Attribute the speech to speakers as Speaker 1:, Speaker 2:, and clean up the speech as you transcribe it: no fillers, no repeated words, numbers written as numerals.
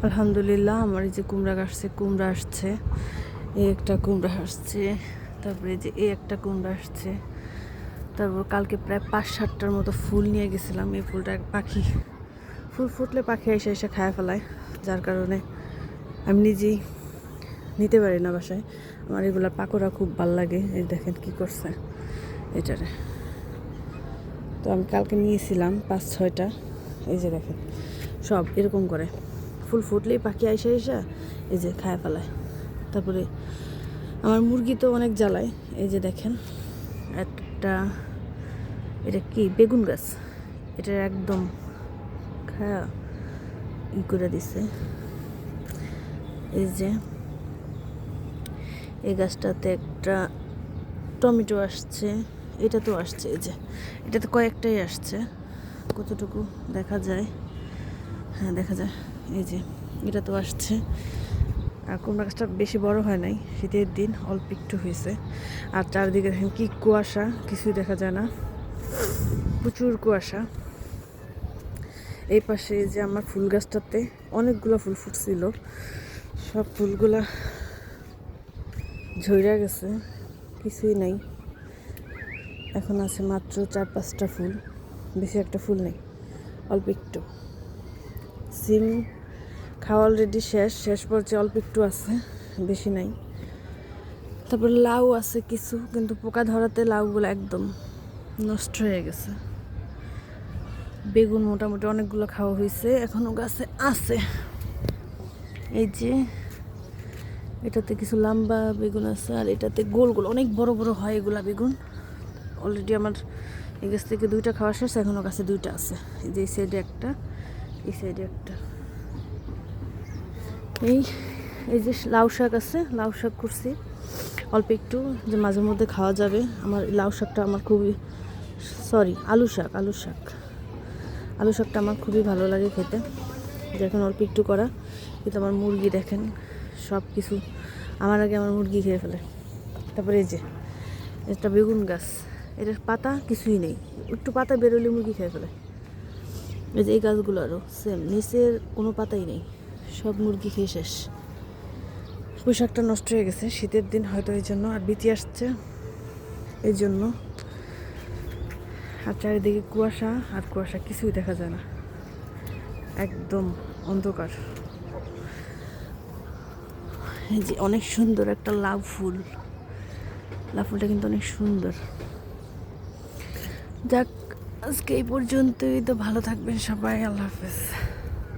Speaker 1: আলহামদুলিল্লাহ আমার এই যে কুমড়া আসছে, এই একটা কুমড়া আসছে, তারপরে যে এই একটা কুমড়া আসছে, তারপর কালকে প্রায় 5-7টার মতো ফুল নিয়ে গেছিলাম। এই ফুলটা পাখি, ফুল ফুটলে পাখি এসে এসে খায় ফেলায়, যার কারণে আমি নিজেই নিতে পারি না বাসায়। আমার এগুলার পাকোড়া খুব ভাল লাগে। এই দেখেন কি করছে এটারে। তো আমি কালকে নিয়েছিলাম 5-6টা। এই যে দেখেন সব এরকম করে ফুল ফুটলেই পাখি আইসা আইসা এই যে খায় ফেলায়। তারপরে আমার মুরগি তো অনেক জ্বালায়। এই যে দেখেন একটা, এটা কি বেগুন গাছ, এটা একদম খায়া করে দিছে। এই যে এই গাছটাতে একটা টমেটো আসছে, এটা তো আসছে, এই যে এটাতে কয়েকটাই আসছে, কতটুকু দেখা যায়, হ্যাঁ দেখা যায়। এই যে এটা তো আসছে। আর কুমড়া গাছটা বেশি বড় হয় নাই, শীতের দিন অল্প একটু হয়েছে। আর চারদিকে দেখেন কি কুয়াশা, কিছুই দেখা যায় না, প্রচুর কুয়াশা। এই পাশে যে আমার ফুল গাছটাতে অনেকগুলো ফুল ফুটছিল, সব ফুলগুলা ঝইরা গেছে, কিছুই নাই। এখন আছে মাত্র 4-5টা ফুল, বেশি একটা ফুল নেই, অল্প একটু। সিম খাওয়া অলরেডি শেষ পর্যায়ে, অল্প একটু আছে, বেশি নাই। তারপর লাউ আছে কিছু, কিন্তু পোকা ধরাতে লাউগুলো একদম নষ্ট হয়ে গেছে। বেগুন মোটামুটি অনেকগুলো খাওয়া হয়েছে, এখনও গাছে আছে। এই যে এটাতে কিছু লম্বা বেগুন আছে, আর এটাতে গোল গোল অনেক বড় বড় হয় এগুলা বেগুন। অলরেডি আমার এই গাছ থেকে 2টা খাওয়া শেষ, এখনও গাছে 2টা আছে। এই যে এই সাইডে একটা, এই সাইডে একটা। এই যে লাউ শাক আছে, লাউ শাক করছি অল্প একটু, যে মাঝে মধ্যে খাওয়া যাবে। আমার লাউ শাকটা আমার খুবই, আলু শাকটা আমার খুবই ভালো লাগে খেতে। দেখেন অল্প একটু করা, কিন্তু আমার মুরগি দেখেন সব কিছু আমার আগে আমার মুরগি খেয়ে ফেলে। তারপরে এই যে একটা বেগুন গাছ, এটার পাতা কিছুই নেই, একটু পাতা বেরোলে মুরগি খেয়ে ফেলে। এই যে এই গাছগুলো আরও সেম, নিচের কোনো পাতাই নেই, সব মুরগি খেয়ে শেষ। পুঁই শাকটা নষ্ট হয়ে গেছে, শীতের দিন হয়তো এই জন্য, আর বিচি আসছে এই জন্য। আর চারিদিকে কুয়াশা, আর কুয়াশা, কিছুই দেখা যায় না, একদম অন্ধকার। এই যে অনেক সুন্দর একটা লাউ ফুলটা কিন্তু অনেক সুন্দর। যাক, আজকে এই পর্যন্তই। তো ভালো থাকবেন সবাই, আল্লাহ হাফেজ।